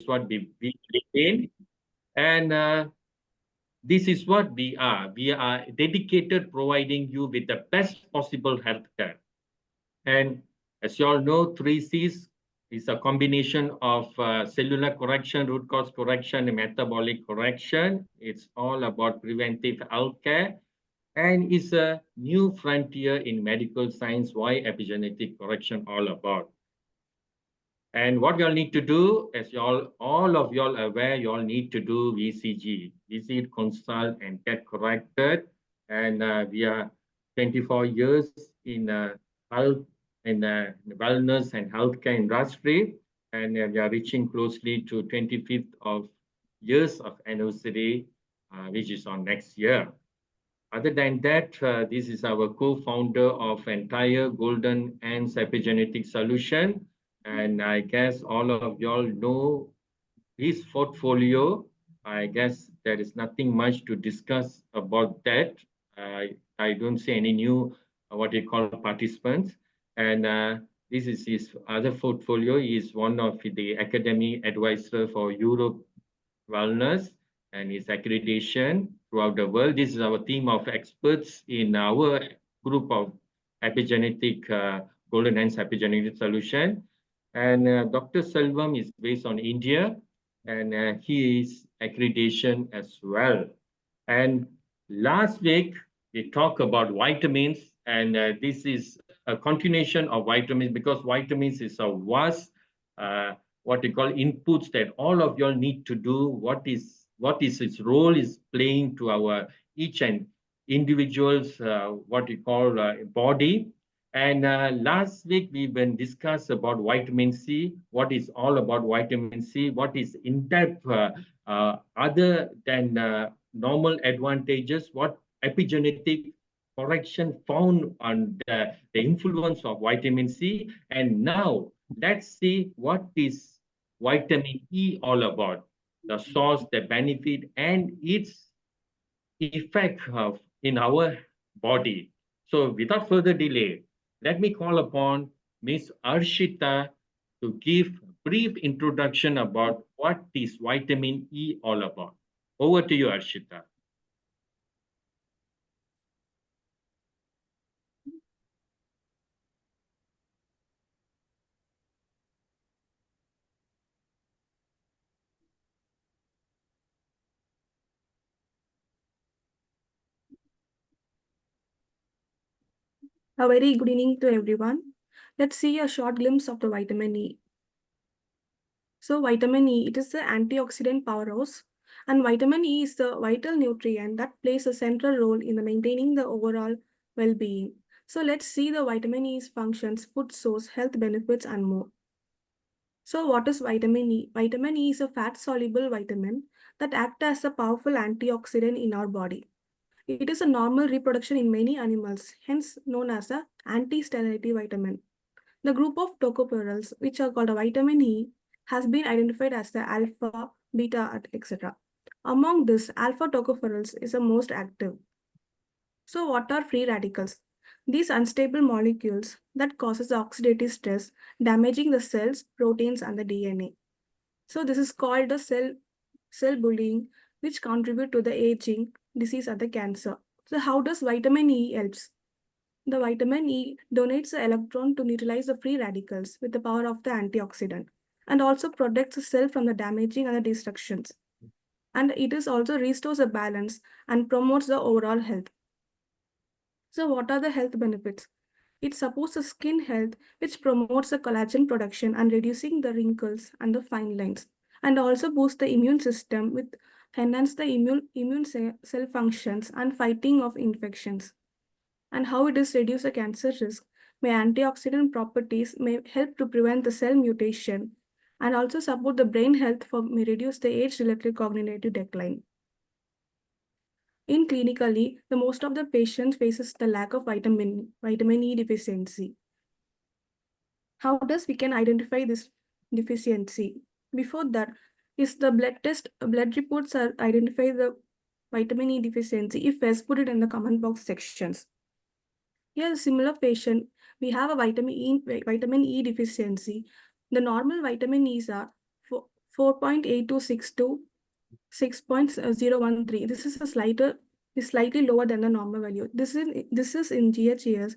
what we maintain. And this is what we are. We are dedicated providing you with the best possible healthcare. And as you all know, 3Cs is a combination of cellular correction, root cause correction, and metabolic correction. It's all about preventive healthcare and is a new frontier in medical science. Why epigenetic correction all about? And what you all need to do, as you all of you all aware, you all need to do VCG, visit, consult, and get corrected. And we are 24 years in health in wellness and healthcare industry, and we are reaching closely to 25th of years of anniversary, which is on next year. Other than that, this is our co-founder of entire Golden Ants Epigenetic Solution. And I guess all of y'all know his portfolio. I guess there is nothing much to discuss about that. I don't see any new, what you call participants. And this is his other portfolio. He is one of the academic advisor for Europe Wellness and his accreditation throughout the world. This is our team of experts in our group of epigenetic, Golden Ants Epigenetic Solution. And Dr. Selvam is based on India, and he is accreditation as well. And last week, we talked about vitamins, and this is a continuation of vitamins because vitamins is a vast, what we call inputs that all of y'all need to do. What is its role is playing to our each and individuals, what we call body. And last week we been discussed about vitamin C, what is all about vitamin C, what is in depth other than normal advantages, what epigenetic correction found on the influence of vitamin C. And now let's see what is vitamin E all about, the source, the benefit, and its effect in our body. So without further delay, let me call upon Ms. Harshita to give a brief introduction about what is vitamin E all about. Over to you, Harshita. A very good evening to everyone. Let's see a short glimpse of the vitamin E. So vitamin E, it is the antioxidant powerhouse, and vitamin E is the vital nutrient that plays a central role in the maintaining the overall well-being. So let's see the vitamin E's functions, food source, health benefits, and more. So what is vitamin E? Vitamin E is a fat-soluble vitamin that acts as a powerful antioxidant in our body. It is a normal reproduction in many animals, hence known as a anti-sterility vitamin. The group of tocopherols, which are called a vitamin E, has been identified as the alpha, beta, etc. Among this, alpha tocopherols is the most active. So what are free radicals? These unstable molecules that causes oxidative stress, damaging the cells, proteins, and the DNA. So this is called the cell bullying, which contribute to the aging, disease, and the cancer. So how does vitamin E helps? The vitamin E donates the electron to neutralize the free radicals with the power of the antioxidant and also protects the cell from the damaging and the destructions. And it is also restores a balance and promotes the overall health. So what are the health benefits? It supports the skin health, which promotes the collagen production and reducing the wrinkles and the fine lines, and also boosts the immune system with enhance the immune cell functions and fighting of infections. And how it is reduce the cancer risk. May antioxidant properties may help to prevent the cell mutation and also support the brain health for may reduce the age-related cognitive decline. In clinically, the most of the patients faces the lack of vitamin E deficiency. How does we can identify this deficiency? Before that, is the blood reports are identify the vitamin E deficiency. If yes, put it in the comment box sections. Here, a similar patient, we have a vitamin E deficiency. The normal vitamin E's are 4.8262, 6.013. This is slightly lower than the normal value. This is in GHES.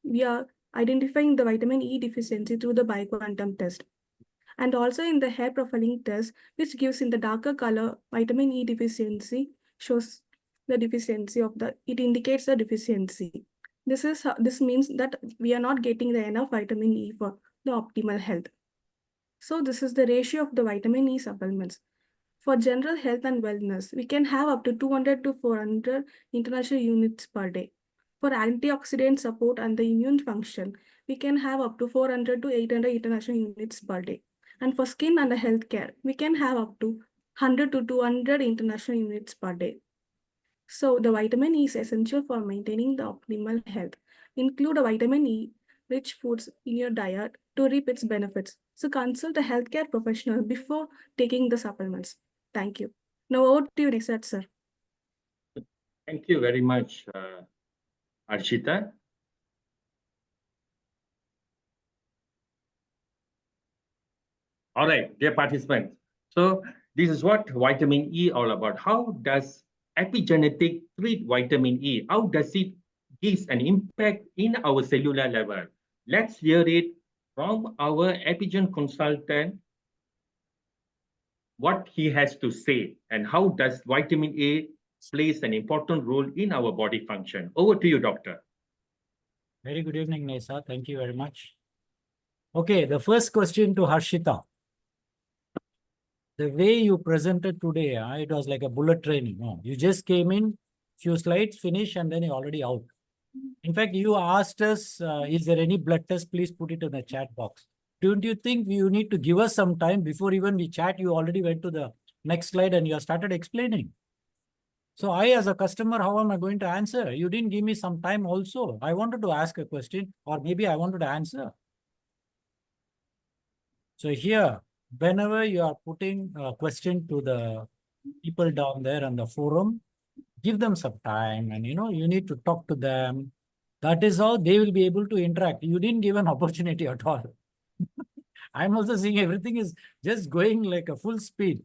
We are identifying the vitamin E deficiency through the bioquantum test. And also in the hair profiling test, which gives in the darker color, vitamin E deficiency shows the deficiency of it indicates the deficiency. This means that we are not getting the enough vitamin E for the optimal health. So this is the ratio of the vitamin E supplements. For general health and wellness, we can have up to 200 to 400 international units per day. For antioxidant support and the immune function, we can have up to 400 to 800 international units per day. And for skin and health care, we can have up to 100 to 200 international units per day. So the vitamin E is essential for maintaining the optimal health. Include a vitamin E rich foods in your diet to reap its benefits. So consult a healthcare professional before taking the supplements. Thank you. Now over to you, next sir. Thank you very much, Harshita. All right, dear participants. So this is what vitamin E all about. How does epigenetic treat vitamin E? How does it give an impact in our cellular level? Let's hear it from our epigen consultant, what he has to say, and how does vitamin A plays an important role in our body function. Over to you, doctor. Very good evening, Nesa. Thank you very much. Okay, the first question to Harshita. The way you presented today, it was like a bullet training. No, you just came in, few slides, finish, and then you're already out. In fact, you asked us, is there any blood test? Please put it in the chat box. Don't you think you need to give us some time before even we chat? You already went to the next slide and you have started explaining. So I, as a customer, how am I going to answer? You didn't give me some time also. I wanted to ask a question, or maybe I wanted to answer. So here, whenever you are putting a question to the people down there on the forum, give them some time and, you need to talk to them. That is how they will be able to interact. You didn't give an opportunity at all. I'm also seeing everything is just going like a full speed.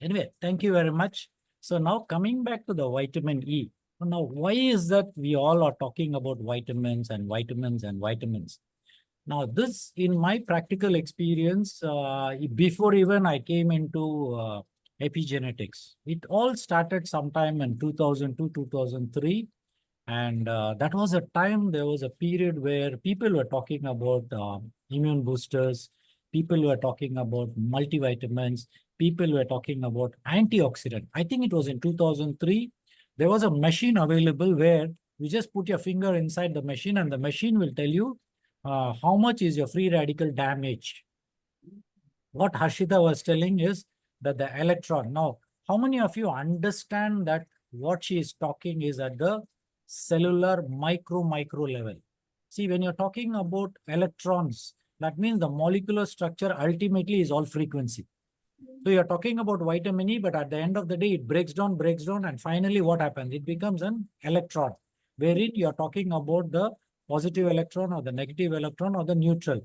Anyway, thank you very much. So now coming back to the vitamin E. Now, why is that we all are talking about vitamins and vitamins and vitamins? Now, this, in my practical experience, before even I came into epigenetics, it all started sometime in 2002, 2003. And that was a time, there was a period where people were talking about immune boosters, people were talking about multivitamins, people were talking about antioxidant. I think it was in 2003. There was a machine available where you just put your finger inside the machine and the machine will tell you how much is your free radical damage. What Harshita was telling is that the electron. Now, how many of you understand that what she is talking is at the cellular micro level? See, when you're talking about electrons, that means the molecular structure ultimately is all frequency. So you're talking about vitamin E, but at the end of the day, it breaks down, and finally what happens? It becomes an electron, wherein you're talking about the positive electron or the negative electron or the neutral.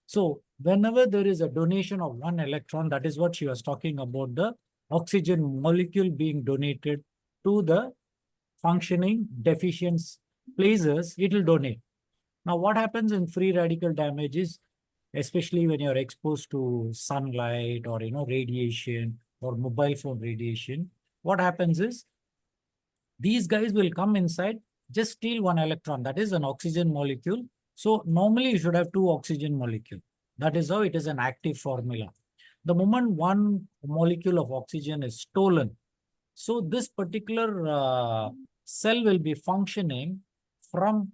So whenever there is a donation of one electron, that is what she was talking about, the oxygen molecule being donated to the functioning deficient places, it will donate. Now, what happens in free radical damage is, especially when you're exposed to sunlight or, radiation or mobile phone radiation, what happens is these guys will come inside, just steal one electron. That is an oxygen molecule. So normally you should have two oxygen molecules. That is how it is an active formula. The moment one molecule of oxygen is stolen, so this particular cell will be functioning from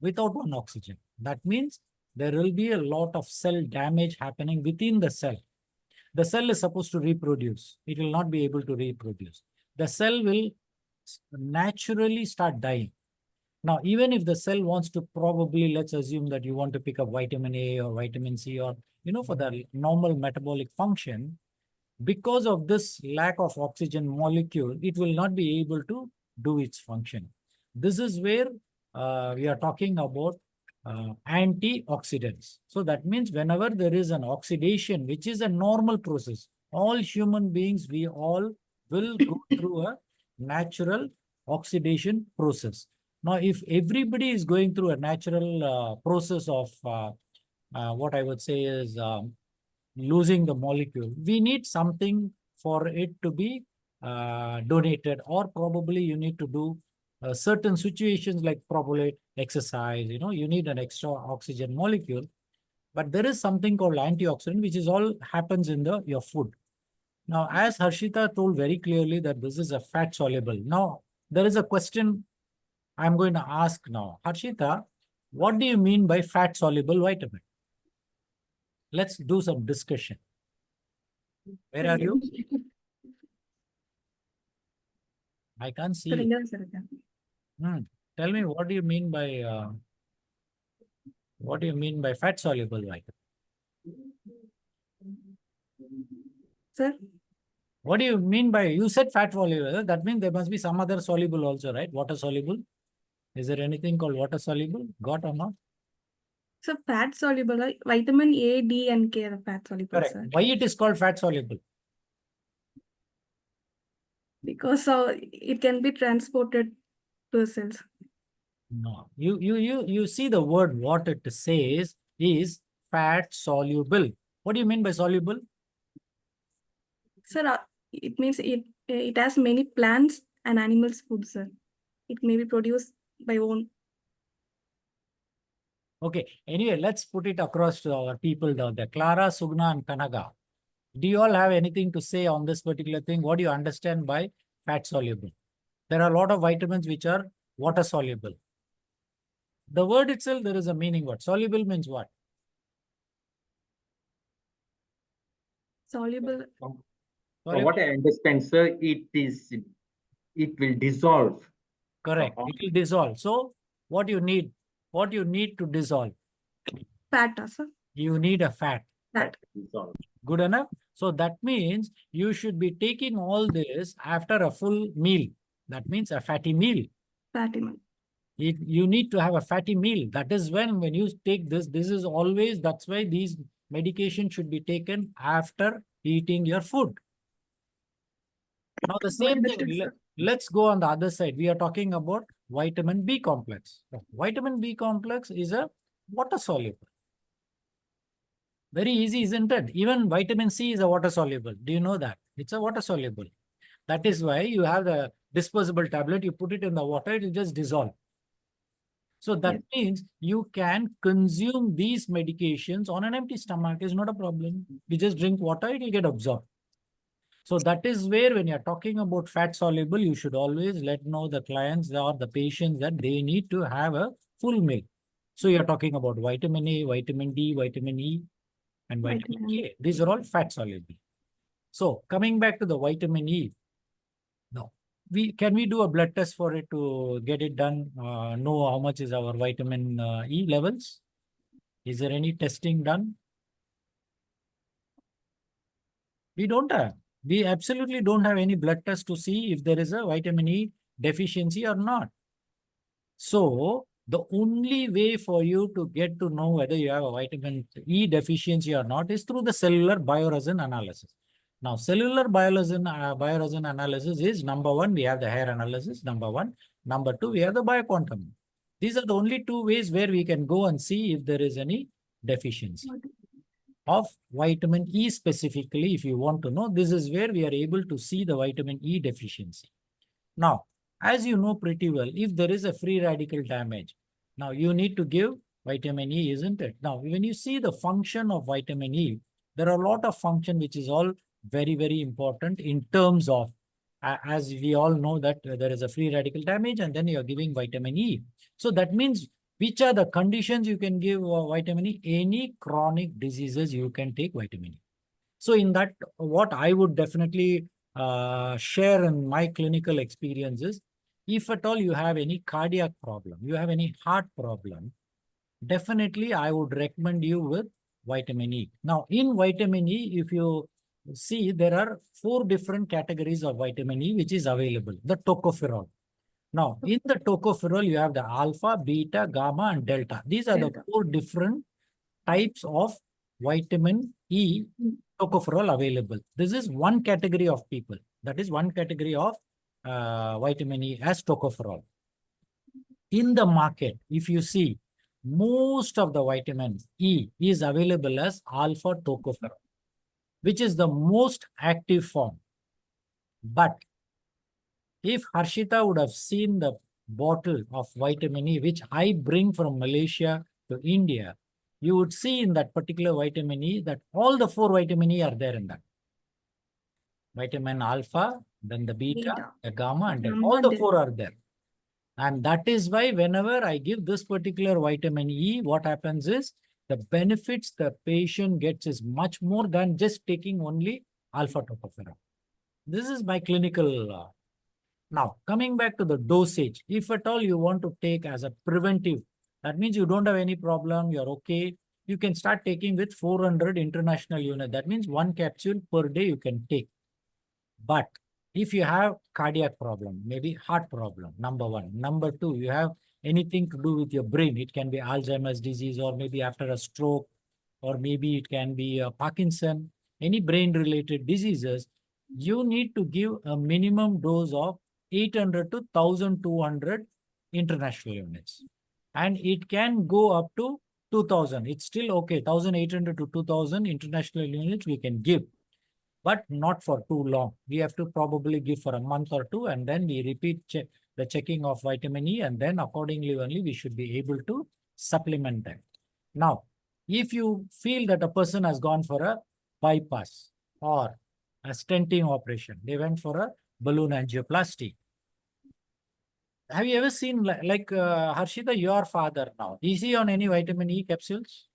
without one oxygen. That means there will be a lot of cell damage happening within the cell. The cell is supposed to reproduce. It will not be able to reproduce. The cell will naturally start dying. Now, even if the cell wants to probably, let's assume that you want to pick up vitamin A or vitamin C or, for the normal metabolic function, because of this lack of oxygen molecule, it will not be able to do its function. This is where we are talking about antioxidants. So that means whenever there is an oxidation, which is a normal process, all human beings, we all will go through a natural oxidation process. Now, if everybody is going through a natural process of what I would say is losing the molecule, we need something for it to be donated, or probably you need to do certain situations like probably exercise, you need an extra oxygen molecule. But there is something called antioxidant, which is all happens in your food. Now, as Harshita told very clearly that this is a fat soluble. Now, there is a question I'm going to ask now. Harshita, what do you mean by fat soluble vitamin? Let's do some discussion. Where are you? I can't see you. Tell me, what do you mean by fat soluble vitamin? Sir, What do you mean by, you said fat soluble? That means there must be some other soluble also, right? Water soluble. Is there anything called water soluble? Got or not? so fat soluble, like vitamin A, D, and K are fat soluble, Correct. sir. Why it is called fat soluble? Because it can be transported to the cells. No. You see the word what it says is fat soluble. What do you mean by soluble? Sir, it means it has many plants and animals' food, sir. It may be produced by own. Okay. Anyway, let's put it across to our people down there. Clara, Sugna, and Kanaga. Do you all have anything to say on this particular thing? What do you understand by fat soluble? There are a lot of vitamins which are water soluble. The word itself, there is a meaning. What soluble means what? Soluble. From what I understand, sir, it will dissolve. Correct. It will dissolve. So what you need to dissolve? Fat, sir. You need a fat. Fat. Dissolve. Good enough. So that means you should be taking all this after a full meal. That means a fatty meal. Fatty meal. You need to have a fatty meal. That is when you take this is always, that's why these medications should be taken after eating your food. Now the same thing, let's go on the other side. We are talking about vitamin B complex. Vitamin B complex is a water soluble. Very easy, isn't it? Even vitamin C is a water soluble. Do you know that? It's a water soluble. That is why you have the disposable tablet, you put it in the water, it will just dissolve. So that means you can consume these medications on an empty stomach. Is not a problem. You just drink water, it will get absorbed. So that is where when you're talking about fat soluble, you should always know the clients or the patients that they need to have a full meal. So you're talking about vitamin A, vitamin D, vitamin E, and vitamin K. These are all fat soluble. So coming back to the vitamin E, now can we do a blood test for it to get it done? Know how much is our vitamin E levels? Is there any testing done? We don't have. We absolutely don't have any blood test to see if there is a vitamin E deficiency or not. So the only way for you to get to know whether you have a vitamin E deficiency or not is through the cellular bioresin analysis. Now, cellular bioresin analysis is number one, we have the hair analysis, number one. Number two, we have the bioquantum. These are the only two ways where we can go and see if there is any deficiency of vitamin E specifically. If you want to know, this is where we are able to see the vitamin E deficiency. Now, as you know pretty well, if there is a free radical damage, now you need to give vitamin E, isn't it? Now, when you see the function of vitamin E, there are a lot of function which is all very, very important in terms of, as we all know that there is a free radical damage and then you are giving vitamin E. So that means which are the conditions you can give vitamin E? Any chronic diseases you can take vitamin E. So in that, what I would definitely share in my clinical experiences, if at all you have any cardiac problem, you have any heart problem, definitely I would recommend you with vitamin E. Now in vitamin E, if you see, there are 4 different categories of vitamin E which is available. The tocopherol. Now, in the tocopherol, you have the alpha, beta, gamma, and delta. These are the Delta. 4 different types of vitamin E tocopherol available. This is one category of people. That is one category of vitamin E as tocopherol. In the market, if you see, most of the vitamin E is available as alpha tocopherol, which is the most active form. But if Harshita would have seen the bottle of vitamin E, which I bring from Malaysia to India, you would see in that particular vitamin E that all the 4 vitamin E are there in that. Vitamin alpha, then the beta, the gamma, and delta. All the 4 are there. And that is why whenever I give this particular vitamin E, what happens is the benefits the patient gets is much more than just taking only alpha tocopherol. This is my clinical. Now, coming back to the dosage, if at all you want to take as a preventive, that means you don't have any problem, you're okay, you can start taking with 400 international unit. That means 1 capsule per day you can take. But if you have cardiac problem, maybe heart problem, number 1. Number 2, you have anything to do with your brain. It can be Alzheimer's disease, or maybe after a stroke, or maybe it can be Parkinson, any brain related diseases. You need to give a minimum dose of 800 to 1200 international units. And it can go up to 2000. It's still okay. 1800 to 2000 international units we can give, but not for too long. We have to probably give for a month or 2, and then we repeat the checking of vitamin E, and then accordingly only we should be able to supplement them. Now, if you feel that a person has gone for a bypass or a stenting operation, they went for a balloon angioplasty. Have you ever seen, like Harshita, your father now, is he on any vitamin E capsules?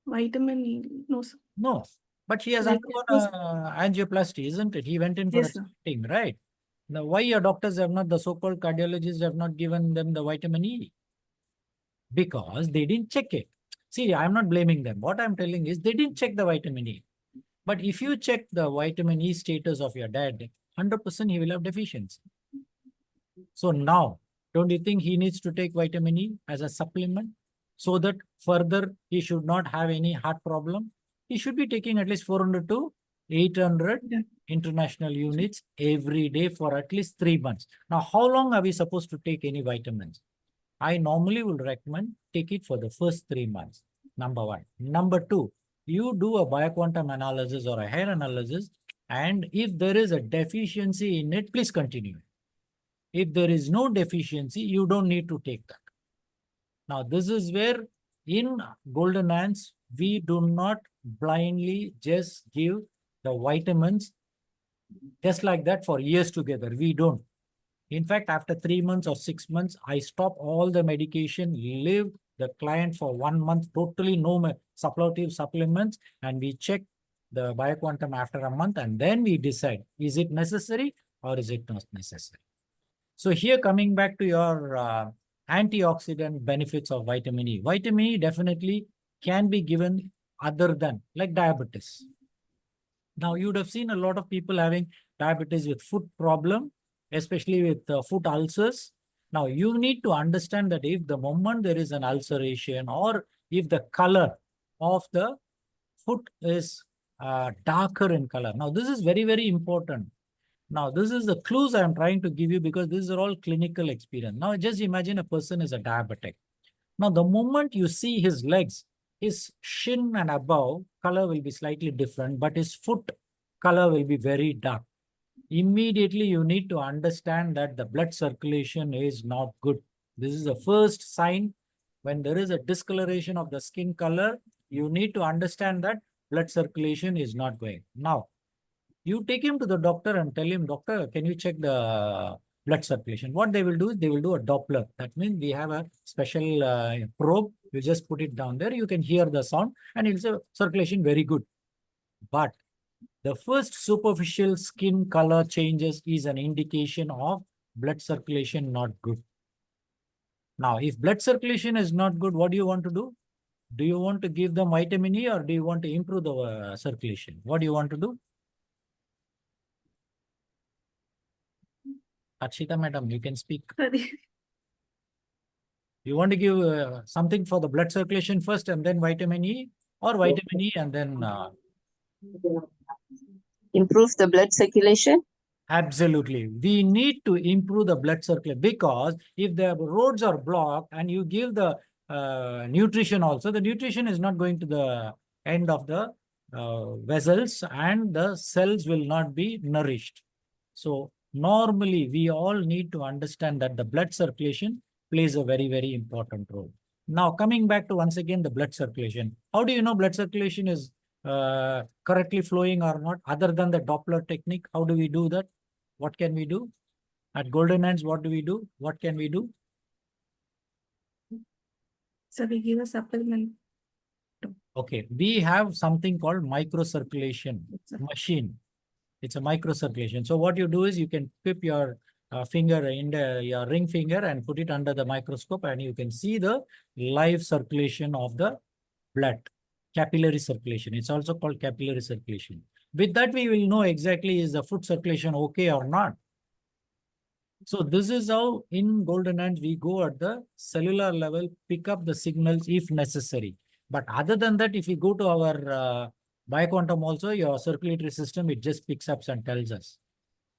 Vitamin E, no, sir. No, but he has Like undergone angioplasty, isn't it? He went in for a yes, sir. stenting, right? Now, why your doctors have not, the so-called cardiologists have not given them the vitamin E? Because they didn't check it. See, I'm not blaming them. What I'm telling is they didn't check the vitamin E. But if you check the vitamin E status of your dad, 100% he will have deficiency. So now, don't you think he needs to take vitamin E as a supplement so that further he should not have any heart problem? He should be taking at least 400 to 800 international units every day for at least 3 months. Now, how long are we supposed to take any vitamins? I normally would recommend take it for the first 3 months. Number 1. Number 2, you do a bioquantum analysis or a hair analysis, and if there is a deficiency in it, please continue. If there is no deficiency, you don't need to take that. Now, this is where in Golden Ants, we do not blindly just give the vitamins just like that for years together. We don't. In fact, after 3 months or 6 months, I stop all the medication, leave the client for 1 month, totally no suppletive supplements, and we check the bioquantum after a month, and then we decide, is it necessary or is it not necessary? So here, coming back to your antioxidant benefits of vitamin E. Vitamin E definitely can be given other than like diabetes. Now, you would have seen a lot of people having diabetes with foot problem, especially with foot ulcers. Now, you need to understand that if the moment there is an ulceration or if the color of the foot is darker in color. Now, this is very, very important. Now, this is the clues I'm trying to give you because these are all clinical experience. Now, just imagine a person is a diabetic. Now, the moment you see his legs, his shin and above color will be slightly different, but his foot color will be very dark. Immediately, you need to understand that the blood circulation is not good. This is the first sign. When there is a discoloration of the skin color, you need to understand that blood circulation is not going. Now, you take him to the doctor and tell him, doctor, can you check the blood circulation? What they will do is they will do a Doppler. That means we have a special probe. You just put it down there. You can hear the sound and it's a circulation very good. But the first superficial skin color changes is an indication of blood circulation not good. Now, if blood circulation is not good, what do you want to do? Do you want to give them vitamin E or do you want to improve the circulation? What do you want to do? Harshita madam, you can speak. Sorry. You want to give something for the blood circulation first and then vitamin E, or vitamin E and then Improve the blood circulation? absolutely. We need to improve the blood circulation, because if the roads are blocked and you give the nutrition also, the nutrition is not going to the end of the vessels and the cells will not be nourished. So normally we all need to understand that the blood circulation plays a very, very important role. Now coming back to once again the blood circulation. How do you know blood circulation is correctly flowing or not, other than the Doppler technique? How do we do that? What can we do? At Golden Hands, what do we do? What can we do? So we give a supplement. Okay, we have something called microcirculation It's a- machine. It's a microcirculation. So what you do is you can put your finger in your ring finger and put it under the microscope, and you can see the live circulation of the blood, capillary circulation. It's also called capillary circulation. With that, we will know exactly is the food circulation okay or not. So this is how in Golden Hands we go at the cellular level, pick up the signals if necessary. But other than that, if we go to our bioquantum also, your circulatory system, it just picks up and tells us.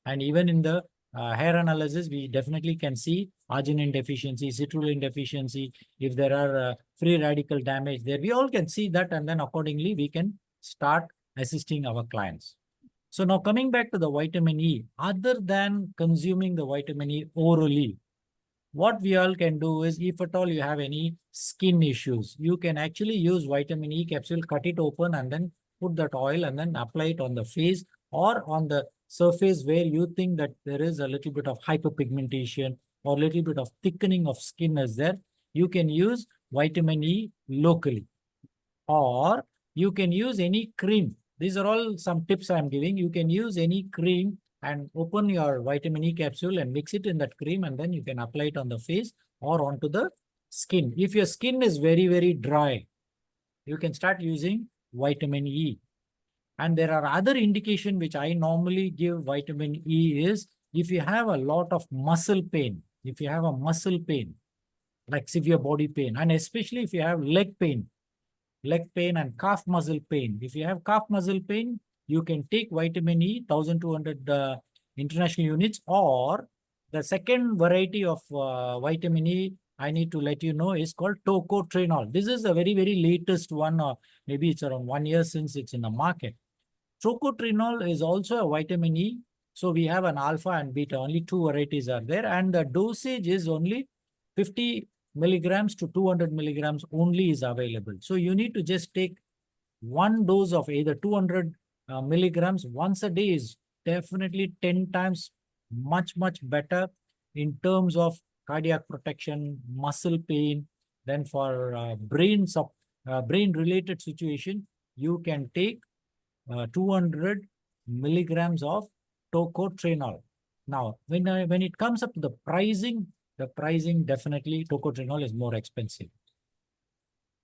And even in the hair analysis, we definitely can see arginine deficiency, citrulline deficiency. If there are free radical damage there, we all can see that, and then accordingly we can start assisting our clients. So now coming back to the vitamin E, other than consuming the vitamin E orally, what we all can do is, if at all you have any skin issues, you can actually use vitamin E capsule, cut it open and then put that oil and then apply it on the face or on the surface where you think that there is a little bit of hyperpigmentation or little bit of thickening of skin is there. You can use vitamin E locally, or you can use any cream. These are all some tips I'm giving. You can use any cream and open your vitamin E capsule and mix it in that cream, and then you can apply it on the face or onto the skin. If your skin is very, very dry, you can start using vitamin E. And there are other indications which I normally give vitamin E is if you have a lot of muscle pain, if you have a muscle pain, like severe body pain, and especially if you have leg pain and calf muscle pain. If you have calf muscle pain, you can take vitamin E, 1200 international units, or the second variety of vitamin E I need to let you know is called tocotrienol. This is the very, very latest one, or maybe it's around 1 year since it's in the market. Tocotrienol is also a vitamin E. So we have an alpha and beta, only two varieties are there, and the dosage is only 50 milligrams to 200 milligrams only is available. So you need to just take one dose of either 200 milligrams once a day is definitely 10 times much, much better in terms of cardiac protection, muscle pain. Then for brain related situation, you can take 200 milligrams of tocotrienol. Now, when it comes up to the pricing definitely tocotrienol is more expensive.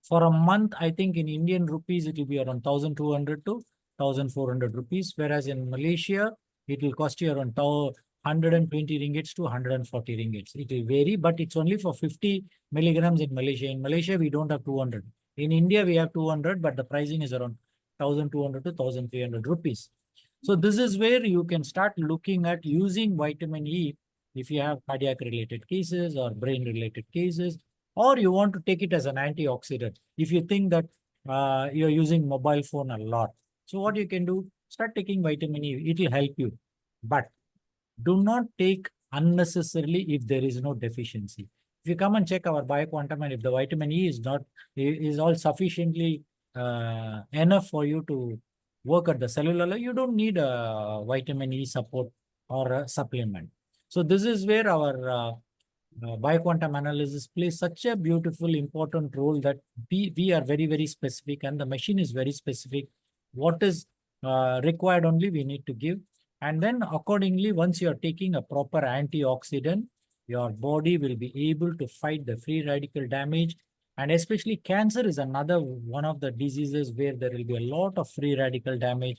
For a month, I think in Indian rupees, it will be around 1200 to 1400 rupees. Whereas in Malaysia, it will cost you around 120 ringgits to 140 ringgits. It will vary, but it's only for 50 milligrams in Malaysia. In Malaysia, we don't have 200. In India, we have 200, but the pricing is around 1200 to 1300 rupees. So this is where you can start looking at using vitamin E if you have cardiac related cases or brain related cases, or you want to take it as an antioxidant. If you think that you're using mobile phone a lot. So what you can do, start taking vitamin E. It will help you. But do not take unnecessarily if there is no deficiency. If you come and check our bioquantum, and if the vitamin E is all sufficiently enough for you to work at the cellular level, you don't need a vitamin E support or a supplement. So this is where our bioquantum analysis plays such a beautiful, important role, that we are very, very specific, and the machine is very specific. What is required only we need to give. And then accordingly, once you are taking a proper antioxidant, your body will be able to fight the free radical damage. And especially cancer is another one of the diseases where there will be a lot of free radical damage.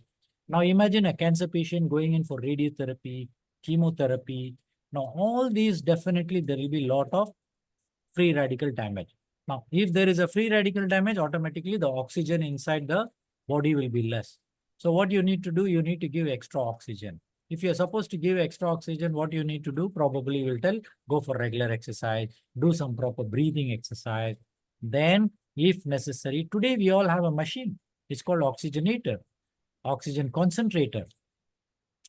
Now imagine a cancer patient going in for radiotherapy, chemotherapy, Now, all these definitely there will be a lot of free radical damage. Now, if there is a free radical damage, automatically the oxygen inside the body will be less. So what you need to do, you need to give extra oxygen. If you're supposed to give extra oxygen, what you need to do, probably will tell, go for regular exercise, do some proper breathing exercise. Then, if necessary, today we all have a machine. It's called oxygenator, oxygen concentrator.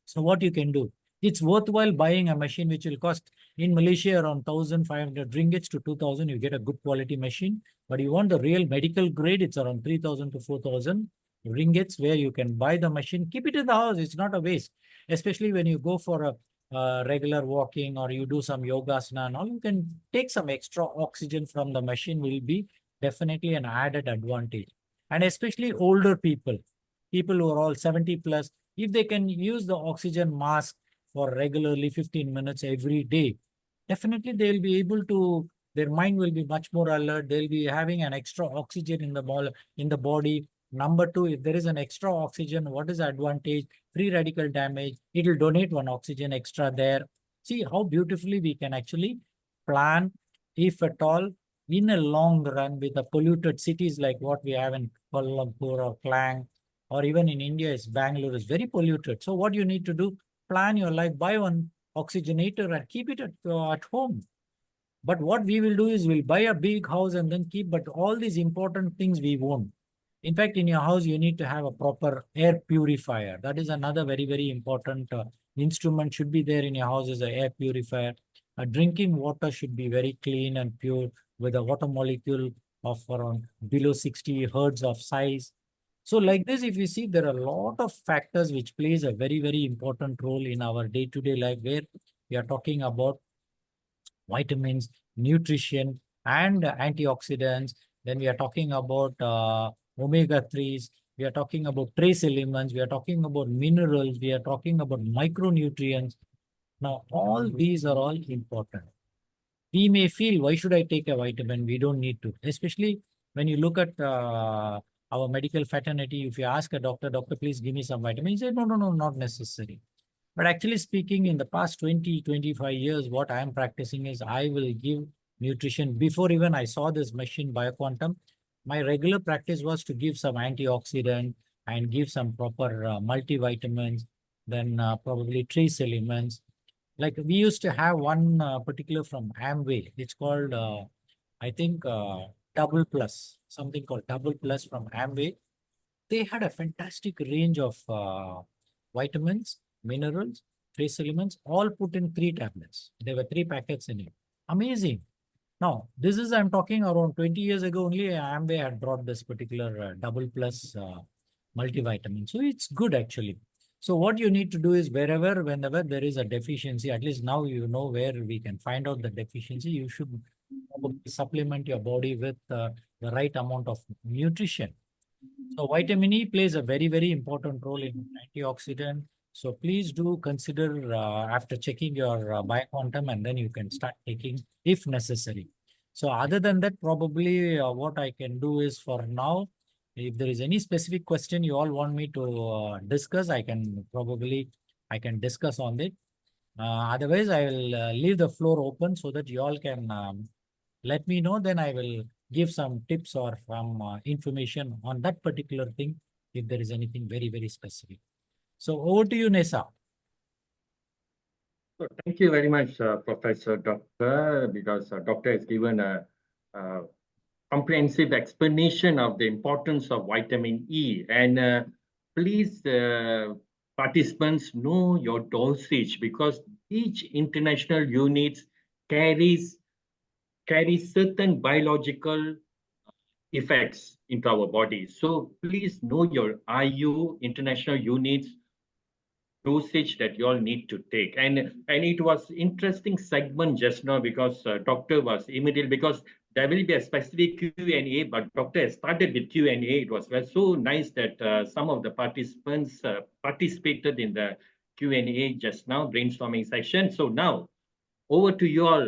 So what you can do, it's worthwhile buying a machine which will cost in Malaysia around 1,500 ringgits to 2,000. You get a good quality machine. But you want the real medical grade, it's around 3,000 to 4,000 ringgits where you can buy the machine. Keep it in the house. It's not a waste. Especially when you go for a regular walking or you do some yoga asana and all, you can take some extra oxygen from the machine will be definitely an added advantage. And especially older people, people who are all 70 plus, if they can use the oxygen mask for regularly 15 minutes every day, definitely they'll be able to, their mind will be much more alert. They'll be having an extra oxygen in the body. Number two, if there is an extra oxygen, what is the advantage? Free radical damage. It will donate one oxygen extra there. See how beautifully we can actually plan, if at all, in a long run with the polluted cities like what we have in Kuala Lumpur or Klang, or even in India, is Bangalore is very polluted. So what you need to do, plan your life, buy one oxygenator and keep it at home. But what we will do is we'll buy a big house and then keep, but all these important things we won't. In fact, in your house, you need to have a proper air purifier. That is another very, very important instrument should be there in your house, is an air purifier. Drinking water should be very clean and pure with a water molecule of around below 60 hertz of size. So like this, if you see, there are a lot of factors which plays a very, very important role in our day-to-day life, where we are talking about vitamins, nutrition, and antioxidants. Then we are talking about omega-3s. We are talking about trace elements. We are talking about minerals. We are talking about micronutrients. Now, all these are all important. We may feel, why should I take a vitamin? We don't need to. Especially when you look at our medical fraternity, if you ask a doctor, doctor, please give me some vitamin, he said, no, no, no, not necessary. But actually speaking, in the past 20, 25 years, what I am practicing is I will give nutrition. Before even I saw this machine, BioQuantum, my regular practice was to give some antioxidant and give some proper multivitamins, then probably trace elements. Like we used to have one particular from Amway. It's called, I think, Double Plus, something called Double Plus from Amway. They had a fantastic range of vitamins, minerals, trace elements, all put in 3 tablets. There were 3 packets in it. Amazing. Now, this is, I'm talking around 20 years ago only, Amway had brought this particular Double Plus multivitamin. So it's good actually. So what you need to do is whenever, whenever there is a deficiency, at least now you know where we can find out the deficiency, you should supplement your body with the right amount of nutrition. So vitamin E plays a very, very important role in antioxidant. So please do consider after checking your BioQuantum, and then you can start taking if necessary. So other than that, probably what I can do is for now, if there is any specific question you all want me to discuss, I can discuss on it. Otherwise, I will leave the floor open so that you all can let me know. Then I will give some tips or some information on that particular thing if there is anything very, very specific. So over to you, Nessa. So thank you very much, Professor Doctor, because Doctor has given a comprehensive explanation of the importance of vitamin E. And please, participants, know your dosage, because each international unit carries certain biological effects into our body. So please know your IU, international units, dosage that you all need to take. And it was interesting segment just now, because doctor was immediate, because there will be a specific Q&A, but doctor has started with Q&A. It was so nice that some of the participants participated in the Q&A just now, brainstorming session. So now over to you all,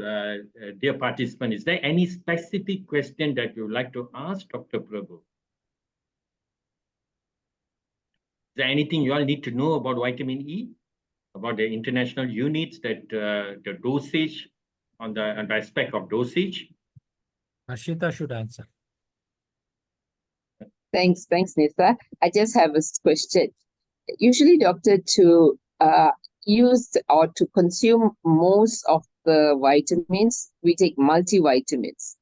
dear participant. Is there any specific question that you would like to ask Dr. Prabhu? Is there anything you all need to know about vitamin E? about the international units, that the dosage on the aspect of dosage. Harshita should answer. Thanks, Nitha. I just have a question. Usually, doctor, to use or to consume most of the vitamins, we take multivitamins.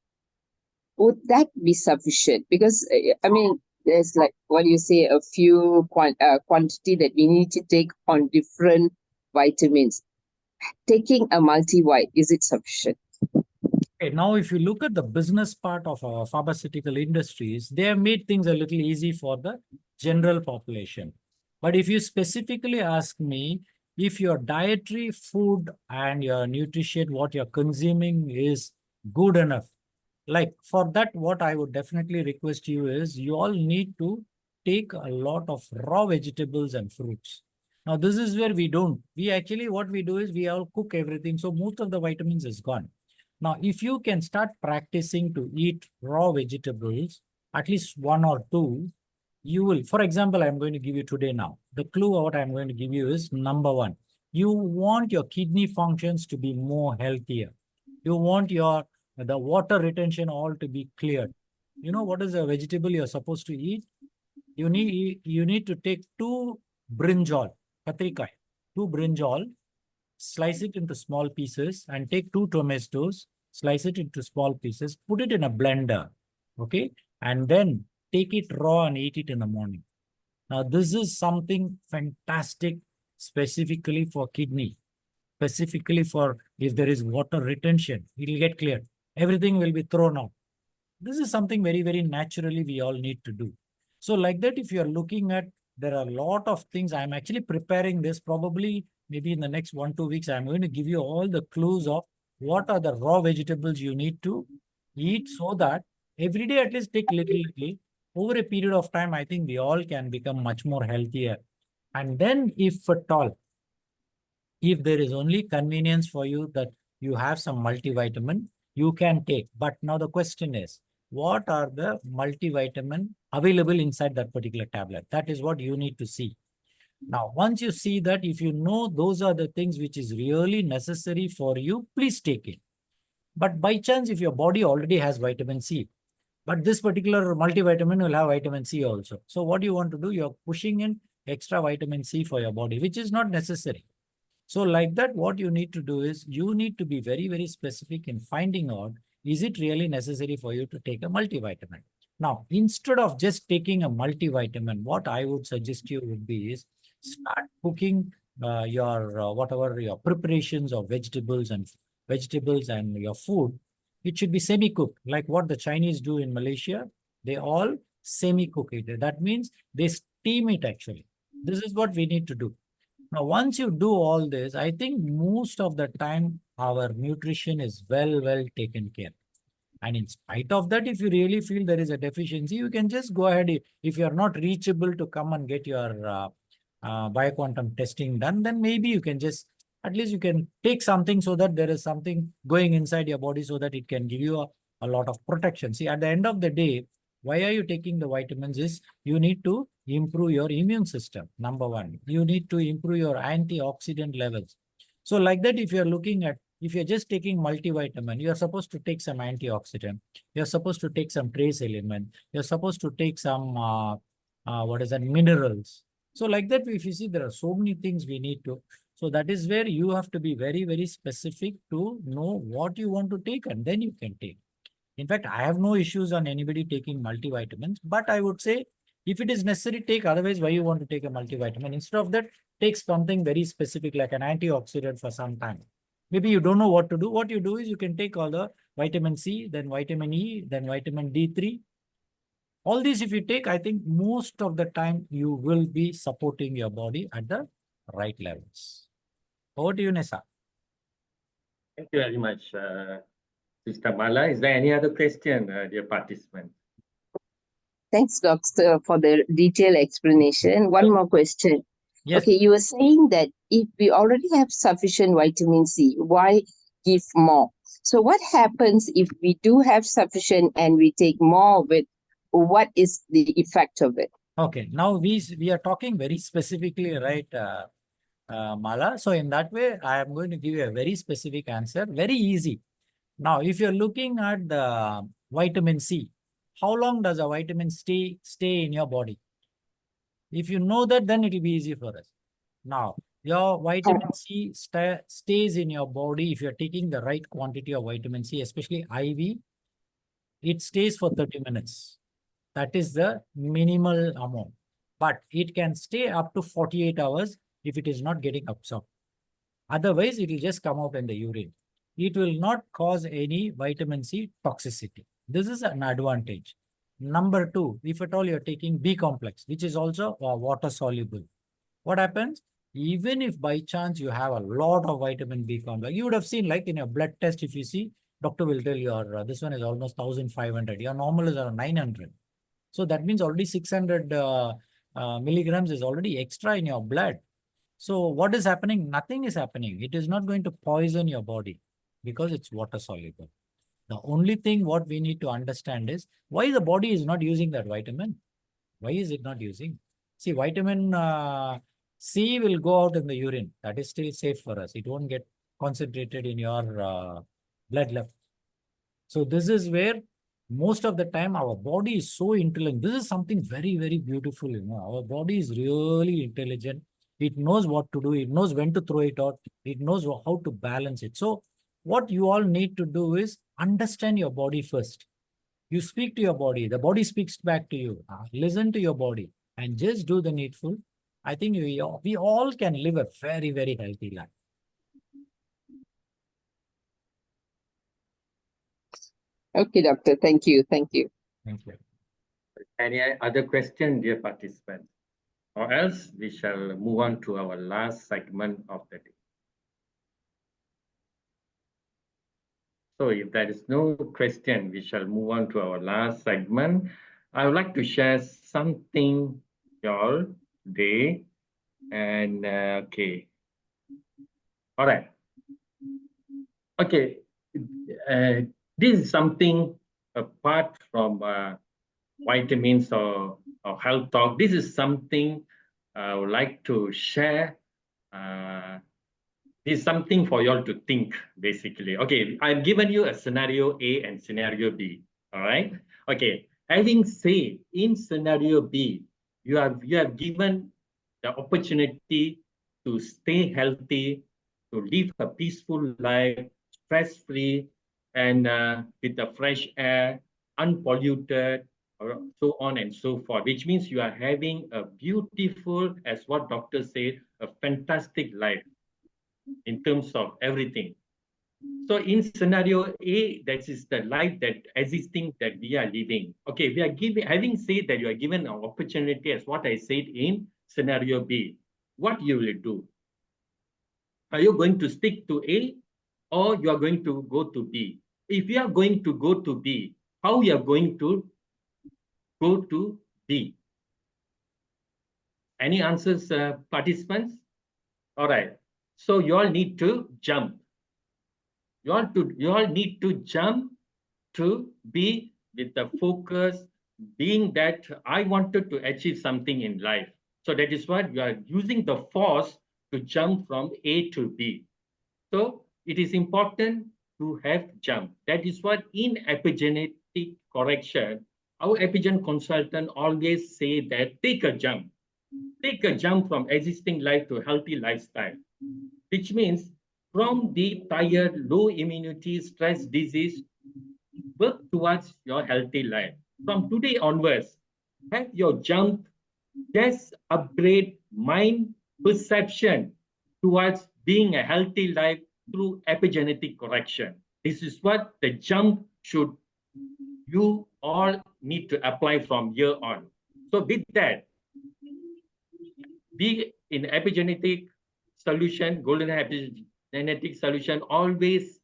Would that be sufficient? Because I mean, there's like what do you say, a few quantity that we need to take on different vitamins. Taking a multivite, is it sufficient? Okay, now if you look at the business part of our pharmaceutical industries, they have made things a little easy for the general population. But if you specifically ask me, if your dietary food and your nutrition, what you're consuming is good enough, like for that, what I would definitely request you is you all need to take a lot of raw vegetables and fruits. Now, this is where we don't. We actually, what we do is we all cook everything. So most of the vitamins is gone. Now, if you can start practicing to eat raw vegetables, at least one or two, you will, for example, I'm going to give you today now. The clue of what I'm going to give you is number one, you want your kidney functions to be more healthier. You want the water retention all to be cleared. You know what is a vegetable you're supposed to eat? You need to take two brinjal, katrikai, two brinjal, slice it into small pieces and take two tomatoes, slice it into small pieces, put it in a blender, okay? And then take it raw and eat it in the morning. Now, this is something fantastic specifically for kidney, specifically for if there is water retention, it will get cleared. Everything will be thrown out. This is something very, very naturally we all need to do. So like that, if you're looking at, there are a lot of things. I'm actually preparing this probably maybe in the next 1-2 weeks. I'm going to give you all the clues of what are the raw vegetables you need to eat so that every day at least take little. Over a period of time, I think we all can become much more healthier. And then if at all, if there is only convenience for you that you have some multivitamin, you can take. But now the question is, what are the multivitamin available inside that particular tablet? That is what you need to see. Now, once you see that, if you know those are the things which is really necessary for you, please take it. But by chance, if your body already has vitamin C, but this particular multivitamin will have vitamin C also. So what you want to do, you're pushing in extra vitamin C for your body, which is not necessary. So like that, what you need to do is you need to be very, very specific in finding out, is it really necessary for you to take a multivitamin? Now, instead of just taking a multivitamin, what I would suggest you would be is start cooking whatever your preparations of vegetables and your food. It should be semi-cooked, like what the Chinese do in Malaysia. They all semi-cook it. That means they steam it actually. This is what we need to do. Now, once you do all this, I think most of the time our nutrition is well taken care. And in spite of that, if you really feel there is a deficiency, you can just go ahead. If you are not reachable to come and get your bioquantum testing done, then maybe you can just, at least you can take something so that there is something going inside your body so that it can give you a lot of protection. See, at the end of the day, why are you taking the vitamins is you need to improve your immune system. Number one, you need to improve your antioxidant levels. So like that, if you're looking at, if you're just taking multivitamin, you're supposed to take some antioxidant. You're supposed to take some trace element. You're supposed to take some, minerals. So like that, if you see, there are so many things we need to. So that is where you have to be very, very specific to know what you want to take, and then you can take. In fact, I have no issues on anybody taking multivitamins, but I would say if it is necessary, take. Otherwise, why you want to take a multivitamin? Instead of that, take something very specific like an antioxidant for some time. Maybe you don't know what to do. What you do is you can take all the vitamin C, then vitamin E, then vitamin D3. All these, if you take, I think most of the time you will be supporting your body at the right levels. Over to you, Nessa. Thank you very much, Sister Mala. Is there any other question, dear participants? Thanks, Doctor, for the detailed explanation. One more question. Yes. Okay, you were saying that if we already have sufficient vitamin C, why give more? So what happens if we do have sufficient and we take more of it? What is the effect of it? Okay, now we are talking very specifically, right, Mala. So in that way, I am going to give you a very specific answer, very easy. Now, if you're looking at the vitamin C, how long does a vitamin stay in your body? If you know that, then it will be easy for us. Now, your vitamin C stays in your body if you're taking the right quantity of vitamin C, especially IV, it stays for 30 minutes. That is the minimal amount. But it can stay up to 48 hours if it is not getting absorbed. Otherwise, it will just come out in the urine. It will not cause any vitamin C toxicity. This is an advantage. Number two, if at all you're taking B complex, which is also water soluble, what happens? Even if by chance you have a lot of vitamin B complex, you would have seen like in your blood test, if you see, doctor will tell you this one is almost 1,500. Your normal is around 900. So that means already 600 milligrams is already extra in your blood. So what is happening? Nothing is happening. It is not going to poison your body because it's water soluble. The only thing what we need to understand is why the body is not using that vitamin. Why is it not using? See, vitamin C will go out in the urine. That is still safe for us. It won't get concentrated in your blood level. So this is where most of the time our body is so intelligent. This is something very, very beautiful. You know, our body is really intelligent. It knows what to do. It knows when to throw it out. It knows how to balance it. So what you all need to do is understand your body first. You speak to your body. The body speaks back to you. Listen to your body and just do the needful. I think we all can live a very, very healthy life. Okay, doctor. Thank you. Thank you. Thank you. Any other question, dear participants? Or else we shall move on to our last segment of the day. So if there is no question, we shall move on to our last segment. I would like to share something, y'all, today. And okay. All right. Okay. This is something apart from vitamins or health talk. This is something I would like to share. This is something for you all to think, basically. Okay, I've given you a scenario A and scenario B. All right. Okay. Having said in scenario B, you have given the opportunity to stay healthy, to live a peaceful life, stress-free, and with the fresh air, unpolluted, or so on and so forth, which means you are having a beautiful, as what doctor said, a fantastic life in terms of everything. So in scenario A, that is the life that existing that we are living. Okay, we are having said that you are given an opportunity as what I said in scenario B. What you will do? Are you going to stick to A or you are going to go to B? If you are going to go to B, how you are going to go to B? Any answers, participants? All right. So you all need to jump. You all need to jump to be with the focus, being that I wanted to achieve something in life. So that is what you are using the force to jump from A to B. So it is important to have jump. That is what in epigenetic correction, our epigen consultant always say that take a jump. Take a jump from existing life to healthy lifestyle, which means from the tired, low immunity, stress, disease, work towards your healthy life. From today onwards, have your jump, just upgrade mind perception towards being a healthy life through epigenetic correction. This is what the jump should you all need to apply from here on. So with that, be in epigenetic solution, golden epigenetic solution always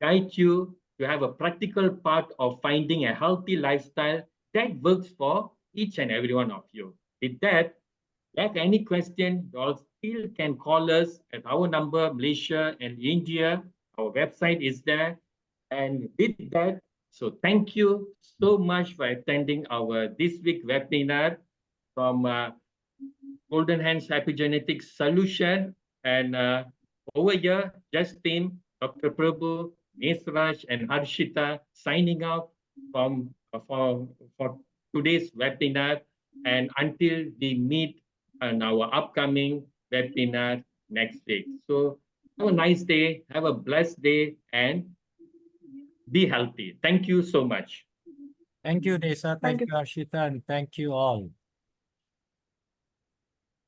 guide you to have a practical part of finding a healthy lifestyle that works for each and every one of you. With that, if any question, you all still can call us at our number, Malaysia and India. Our website is there. And with that, so thank you so much for attending our this week webinar from Golden Hands Epigenetic Solution. And over here, Justin, Dr. Prabhu, Nesraj, and Harshita signing off from for today's webinar. And until we meet on our upcoming webinar next week. So have a nice day, have a blessed day, and be healthy. Thank you so much. Thank you, Desa. Thank Thank you, Harshita, and thank you all.